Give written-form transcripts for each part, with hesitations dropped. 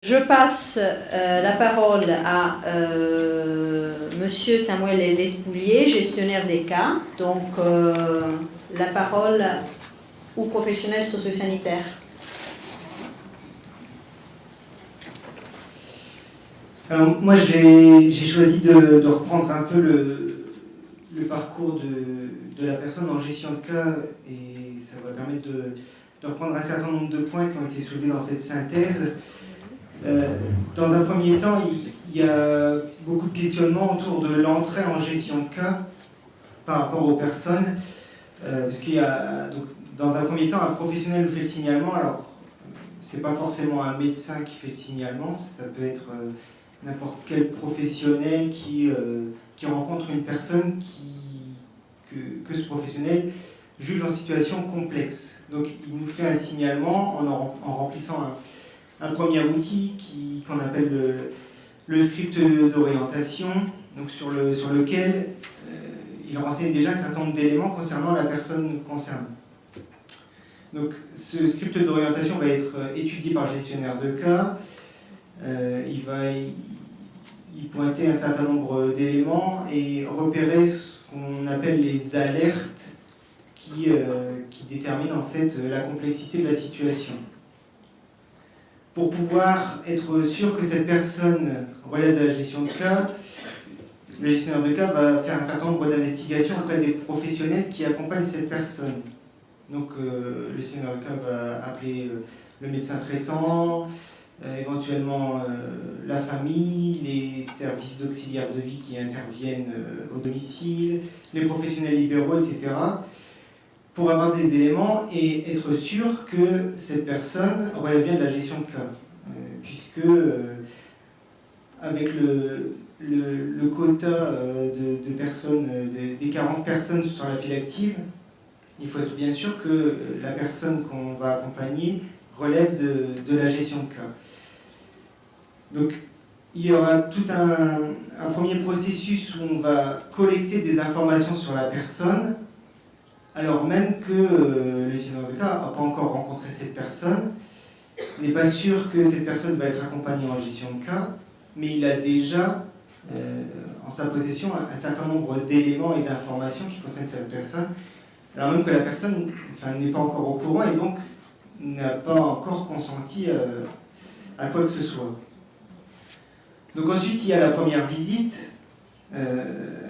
Je passe la parole à Monsieur Samuel Lespoulier, gestionnaire des cas. Donc, la parole aux professionnels sociosanitaires. Alors, moi, j'ai choisi de reprendre un peu le parcours de la personne en gestion de cas, et ça va permettre de reprendre un certain nombre de points qui ont été soulevés dans cette synthèse. Dans un premier temps, il y a beaucoup de questionnements autour de l'entrée en gestion de cas par rapport aux personnes, parce qu'il y a, donc, dans un premier temps, un professionnel nous fait le signalement. Alors, c'est pas forcément un médecin qui fait le signalement, ça peut être n'importe quel professionnel qui rencontre une personne que ce professionnel juge en situation complexe. Donc il nous fait un signalement en remplissant un premier outil qu'on appelle le script d'orientation, donc sur lequel il renseigne déjà un certain nombre d'éléments concernant la personne concernée. Donc ce script d'orientation va être étudié par le gestionnaire de cas. Il va y pointer un certain nombre d'éléments et repérer ce qu'on appelle les alertes qui déterminent en fait la complexité de la situation. Pour pouvoir être sûr que cette personne relève de la gestion de cas, le gestionnaire de cas va faire un certain nombre d'investigations auprès des professionnels qui accompagnent cette personne. Donc le gestionnaire de cas va appeler le médecin traitant, éventuellement la famille, les services d'auxiliaires de vie qui interviennent au domicile, les professionnels libéraux, etc., pour avoir des éléments et être sûr que cette personne relève bien de la gestion de cas. Puisque avec le quota de personnes, des 40 personnes sur la file active, il faut être bien sûr que la personne qu'on va accompagner relève de la gestion de cas. Donc, il y aura tout un premier processus où on va collecter des informations sur la personne, alors même que le gestionnaire de cas n'a pas encore rencontré cette personne, n'est pas sûr que cette personne va être accompagnée en gestion de cas, mais il a déjà en sa possession un certain nombre d'éléments et d'informations qui concernent cette personne, alors même que la personne n'est pas encore au courant et donc n'a pas encore consenti à quoi que ce soit. Donc ensuite, il y a la première visite.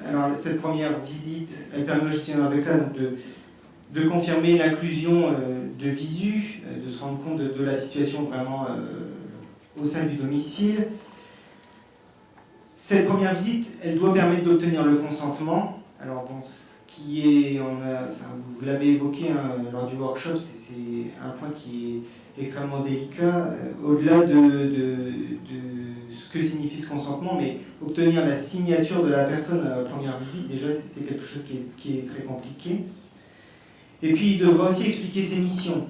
Alors cette première visite, elle permet au gestionnaire de cas de confirmer l'inclusion de visu, de se rendre compte de la situation vraiment au sein du domicile. Cette première visite, elle doit permettre d'obtenir le consentement. Alors bon, vous l'avez évoqué lors du workshop, c'est un point qui est extrêmement délicat, au-delà de ce que signifie ce consentement, mais obtenir la signature de la personne à la première visite, déjà c'est quelque chose qui est très compliqué. Et puis il devra aussi expliquer ses missions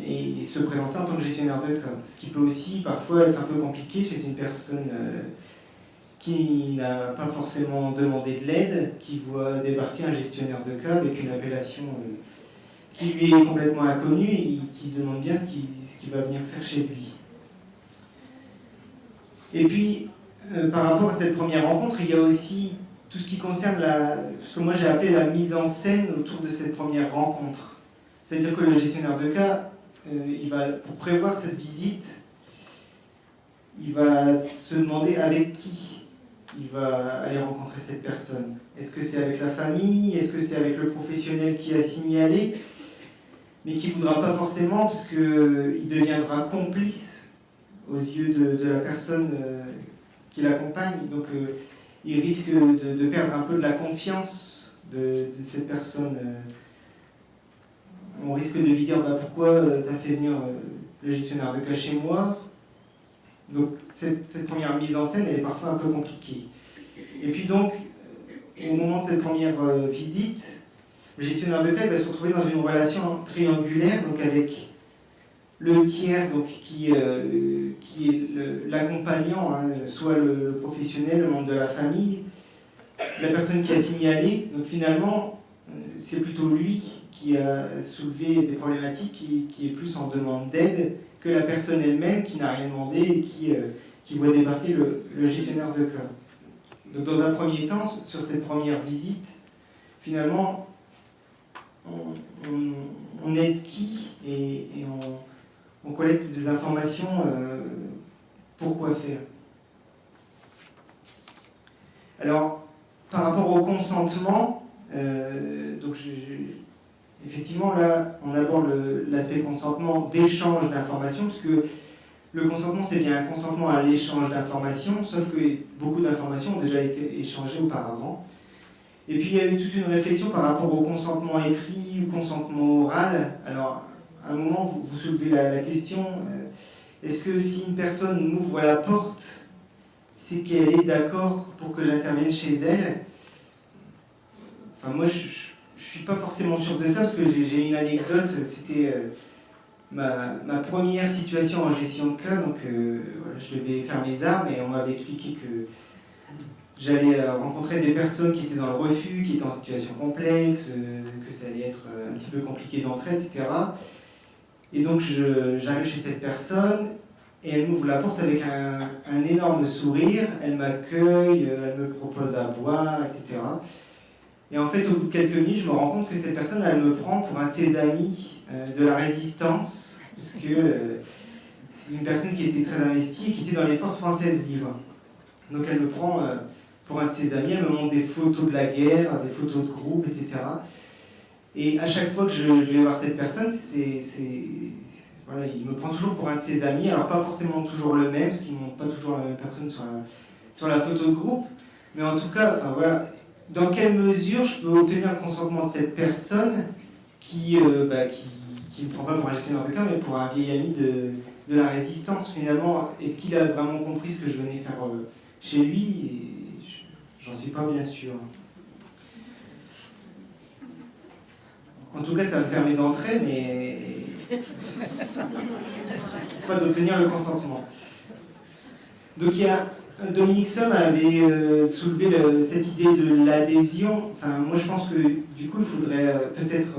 et se présenter en tant que gestionnaire de cas, ce qui peut aussi parfois être un peu compliqué chez une personne qui n'a pas forcément demandé de l'aide, qui voit débarquer un gestionnaire de cas avec une appellation qui lui est complètement inconnue et qui se demande bien ce qu'il va venir faire chez lui. Et puis, par rapport à cette première rencontre, il y a aussi tout ce qui concerne ce que moi j'ai appelé la mise en scène autour de cette première rencontre. C'est-à-dire que le gestionnaire de cas, pour prévoir cette visite, il va se demander avec qui il va aller rencontrer cette personne. Est-ce que c'est avec la famille? Est-ce que c'est avec le professionnel qui a signalé, mais qui ne voudra pas forcément, parce qu'il deviendra complice aux yeux de la personne qui l'accompagne. Donc il risque de perdre un peu de la confiance de cette personne. On risque de lui dire pourquoi tu as fait venir le gestionnaire de cas chez moi. Donc cette première mise en scène, elle est parfois un peu compliquée. Et puis donc, au moment de cette première visite, le gestionnaire de cas va se retrouver dans une relation triangulaire, donc avec le tiers qui est l'accompagnant, soit le professionnel, le membre de la famille, la personne qui a signalé. Donc finalement, c'est plutôt lui qui a soulevé des problématiques, qui est plus en demande d'aide que la personne elle-même qui n'a rien demandé et qui voit débarquer le gestionnaire de cas. Donc dans un premier temps, sur cette première visite, finalement, on aide qui et on collecte des informations pour quoi faire. Alors, par rapport au consentement, donc effectivement là, on aborde l'aspect consentement d'échange d'informations, parce que le consentement, c'est bien un consentement à l'échange d'informations, sauf que beaucoup d'informations ont déjà été échangées auparavant. Et puis il y a eu toute une réflexion par rapport au consentement écrit ou consentement oral. Alors, à un moment, vous soulevez la question, est-ce que si une personne m'ouvre la porte, c'est qu'elle est d'accord pour que j'intervienne chez elle? Enfin, moi, je ne suis pas forcément sûr de ça, parce que j'ai une anecdote, c'était ma première situation en gestion de cas, donc voilà, je devais faire mes armes, et on m'avait expliqué que j'allais rencontrer des personnes qui étaient dans le refus, qui étaient en situation complexe, que ça allait être un petit peu compliqué d'entrer, etc. Et donc j'arrive chez cette personne, et elle m'ouvre la porte avec un énorme sourire, elle m'accueille, elle me propose à boire, etc. Et en fait, au bout de quelques minutes, je me rends compte que cette personne, elle me prend pour un de ses amis de la résistance, parce que c'est une personne qui était très investie et qui était dans les forces françaises libres. Donc elle me prend pour un de ses amis, elle me montre des photos de la guerre, des photos de groupe, etc. Et à chaque fois que je vais voir cette personne, voilà, il me prend toujours pour un de ses amis, alors pas forcément toujours le même, parce qu'il ne montre pas toujours la même personne sur la photo de groupe, mais en tout cas, enfin voilà, dans quelle mesure je peux obtenir le consentement de cette personne qui ne prend pas pour un gestionnaire de cas, mais pour un vieil ami de la résistance, finalement. Est-ce qu'il a vraiment compris ce que je venais faire chez lui? Et j'en suis pas bien sûr. En tout cas, ça me permet d'entrer, mais pas d'obtenir le consentement. Donc Dominique Somme avait soulevé cette idée de l'adhésion. Enfin, moi je pense que du coup il faudrait peut-être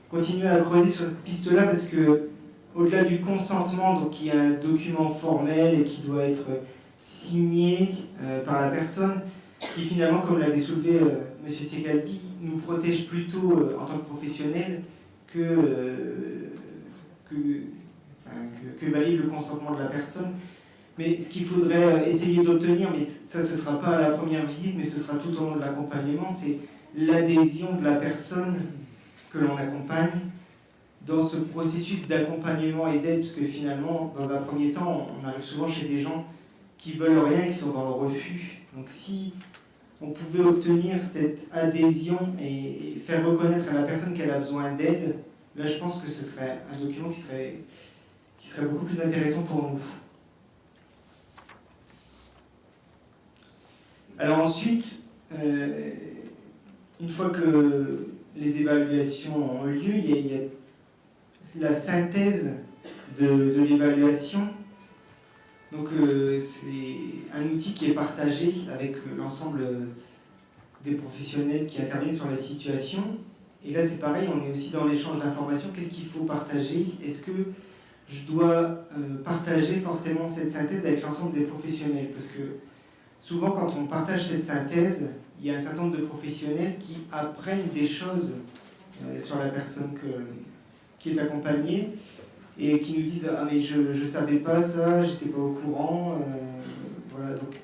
continuer à creuser sur cette piste-là, parce que au-delà du consentement, donc il y a un document formel et qui doit être signé par la personne, qui finalement, comme l'avait soulevé M. Secaldi, nous protège plutôt en tant que professionnel que valide le consentement de la personne. Mais ce qu'il faudrait essayer d'obtenir, mais ça ce ne sera pas à la première visite, mais ce sera tout au long de l'accompagnement, c'est l'adhésion de la personne que l'on accompagne dans ce processus d'accompagnement et d'aide, parce que finalement, dans un premier temps, on arrive souvent chez des gens qui veulent rien, qui sont dans le refus. Donc si on pouvait obtenir cette adhésion et faire reconnaître à la personne qu'elle a besoin d'aide, là je pense que ce serait un document qui serait beaucoup plus intéressant pour nous. Alors ensuite, une fois que les évaluations ont eu lieu, il y a la synthèse de l'évaluation. Donc c'est un outil qui est partagé avec l'ensemble des professionnels qui interviennent sur la situation. Et là c'est pareil, on est aussi dans l'échange d'informations. Qu'est-ce qu'il faut partager? Est-ce que je dois partager forcément cette synthèse avec l'ensemble des professionnels? Parce que souvent quand on partage cette synthèse, il y a un certain nombre de professionnels qui apprennent des choses sur la personne qui est accompagnée, et qui nous disent « Ah mais je ne savais pas ça, j'étais pas au courant ». Voilà, donc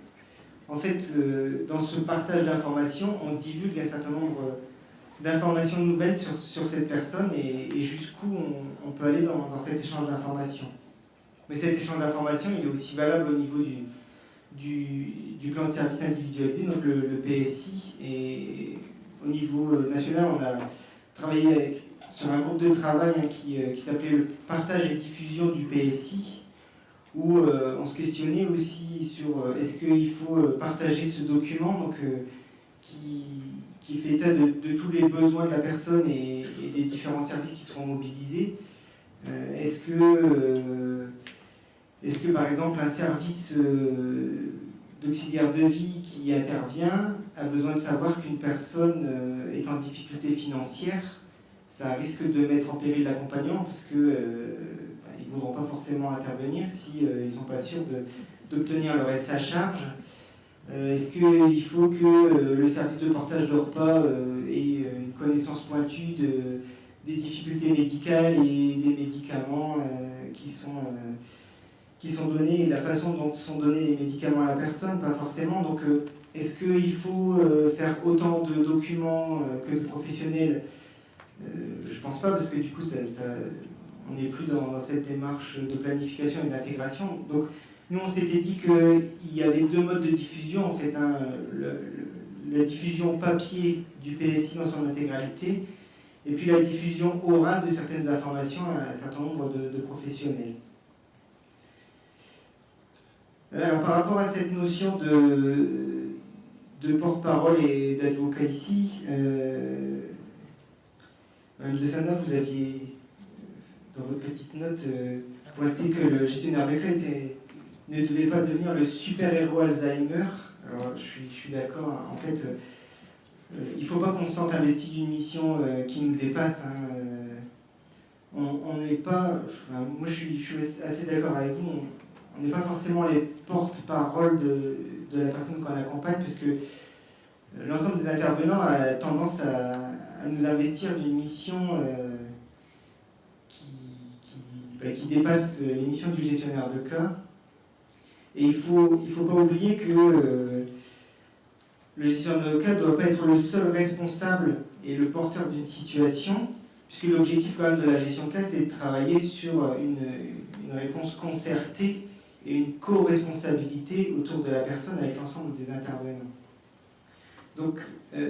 en fait, dans ce partage d'informations, on divulgue un certain nombre d'informations nouvelles sur cette personne, et jusqu'où on peut aller dans cet échange d'informations. Mais cet échange d'informations, il est aussi valable au niveau du plan de service individualisé, donc le PSI, et au niveau national, on a travaillé sur un groupe de travail qui s'appelait le partage et diffusion du PSI, où on se questionnait aussi sur est-ce qu'il faut partager ce document, donc, qui fait état de tous les besoins de la personne et des différents services qui seront mobilisés. Est-ce que par exemple un service d'auxiliaire de vie qui intervient a besoin de savoir qu'une personne est en difficulté financière? Ça risque de mettre en péril l'accompagnement, parce que il ils ne voudront pas forcément intervenir si ils ne sont pas sûrs d'obtenir le reste à charge. Est-ce qu'il faut que le service de portage de repas ait une connaissance pointue des difficultés médicales et des médicaments qui sont donnés, et la façon dont sont donnés les médicaments à la personne? Pas forcément. Donc, est-ce qu'il faut faire autant de documents que de professionnels? Je ne pense pas, parce que du coup, on n'est plus dans cette démarche de planification et d'intégration. Donc, nous, on s'était dit qu'il y avait deux modes de diffusion, en fait. Hein, la diffusion papier du PSI dans son intégralité, et puis la diffusion orale de certaines informations à un certain nombre de professionnels. Alors, par rapport à cette notion de porte-parole et d'advocat ici, Madame de Sanaf, vous aviez, dans votre petite note, pointé que le gestionnaire de cas ne devait pas devenir le super-héros Alzheimer. Alors, je suis d'accord. En fait, il ne faut pas qu'on se sente investi d'une mission qui nous dépasse. Hein. On n'est pas... Enfin, moi, je suis assez d'accord avec vous. On n'est pas forcément les porte-parole de la personne qu'on accompagne, parce que l'ensemble des intervenants a tendance à nous investir d'une mission qui dépasse les missions du gestionnaire de cas. Et il faut pas oublier que le gestionnaire de cas ne doit pas être le seul responsable et le porteur d'une situation, puisque l'objectif quand même de la gestion de cas, c'est de travailler sur une réponse concertée et une co-responsabilité autour de la personne avec l'ensemble des intervenants. Donc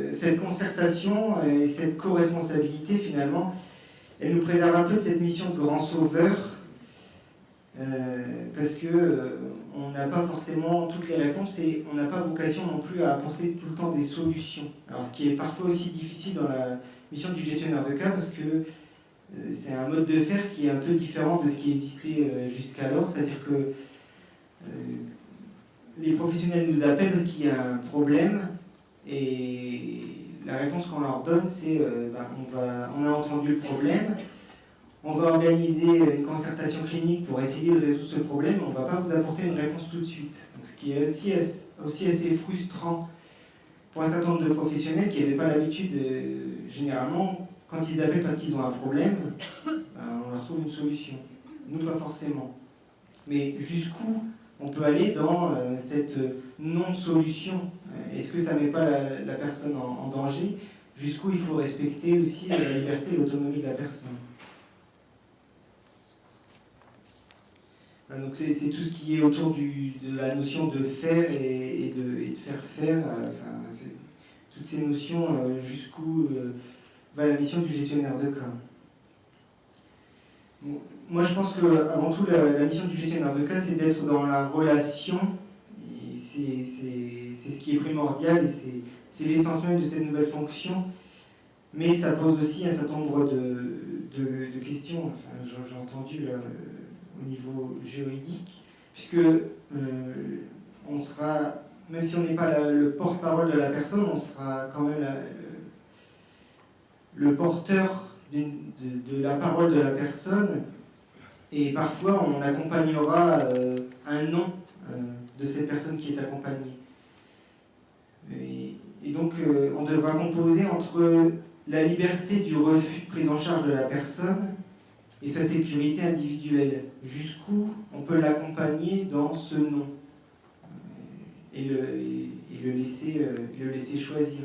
cette concertation et cette co-responsabilité, finalement, elle nous préserve un peu de cette mission de grand sauveur, parce qu'on n'a pas forcément toutes les réponses et on n'a pas vocation non plus à apporter tout le temps des solutions. Alors ce qui est parfois aussi difficile dans la mission du gestionnaire de cas, parce que c'est un mode de faire qui est un peu différent de ce qui existait jusqu'alors, c'est-à-dire que les professionnels nous appellent parce qu'il y a un problème, et la réponse qu'on leur donne, c'est on a entendu le problème, on va organiser une concertation clinique pour essayer de résoudre ce problème, mais on ne va pas vous apporter une réponse tout de suite. Donc, ce qui est aussi assez frustrant pour un certain nombre de professionnels qui n'avaient pas l'habitude, généralement, quand ils appellent parce qu'ils ont un problème, on leur trouve une solution. Nous, pas forcément. Mais jusqu'où on peut aller dans cette non-solution? Est-ce que ça ne met pas la personne en danger? Jusqu'où il faut respecter aussi la liberté et l'autonomie de la personne? Donc c'est tout ce qui est autour de la notion de faire et de faire faire. Toutes ces notions, jusqu'où va la mission du gestionnaire de cas. Bon, moi, je pense qu'avant tout, la mission du gestionnaire de cas, c'est d'être dans la relation. Et c'est ce qui est primordial, et c'est l'essence même de cette nouvelle fonction. Mais ça pose aussi un certain nombre de questions. Enfin, j'ai entendu là, au niveau juridique, puisque on sera, même si on n'est pas le porte-parole de la personne, on sera quand même le porteur de la parole de la personne, et parfois on accompagnera un nom de cette personne qui est accompagnée. Et donc on devra composer entre la liberté du refus de prise en charge de la personne et sa sécurité individuelle. Jusqu'où on peut l'accompagner dans ce non et le laisser choisir.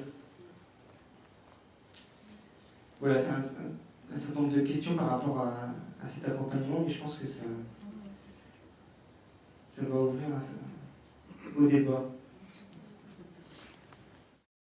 Voilà, c'est un certain nombre de questions par rapport à cet accompagnement, mais je pense que ça va ouvrir au débat.